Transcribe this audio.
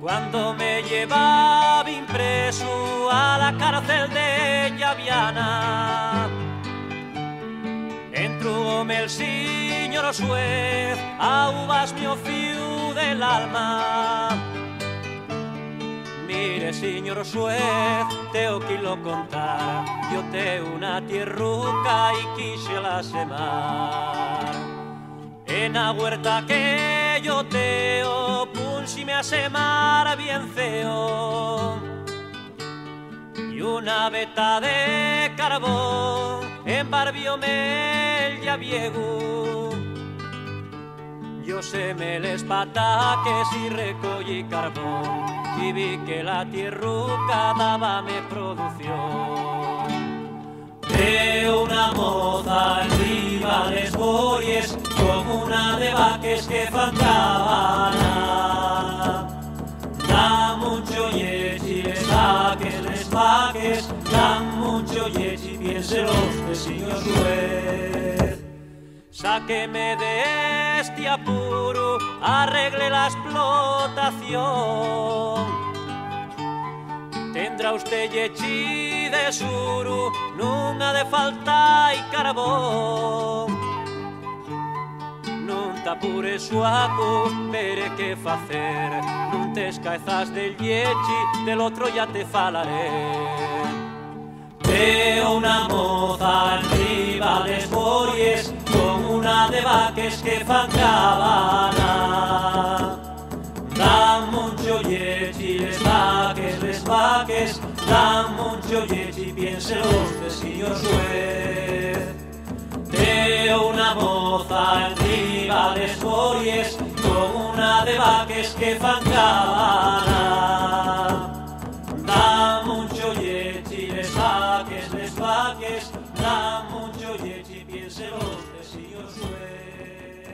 Cuando me llevaba impreso a la cárcel de Llaviana, entrúme el señor juez a uvas mi ofiu del alma. Mire, señor juez, teo que lo contar, yo teo una tierruca y quise la semar. En la huerta que yo teo, punsi me a semar bien feo, y una veta de carbón embarbióme el llaviego. Yo semé les pataques y recogí carbón, y vi que la tierruca dábame producción. Veo una moza arriba les bories, con una de vaques que fan cabana. Da mucho yechi les vaques, dan mucho yechi, piénselos de señor juez. Sáqueme de este apuro, arregle la explotación. Tendrá usted yechi de suru, nun ha de falta y carbón. Nun t'apures suaco, veré qué facer. Nun te escaezas del yechi, del otro ya te falaré. Veo una moza arriba les bories, con una de vaques que fan cabana. Dan mucho yechi les vaques, dan mucho yechi, piénselos de señor juez. Veo una moza arriba les bories, con una de vaques que fan cabana. Dan mucho yechi les vaques, dan mucho yechi, piénselos de señor juez.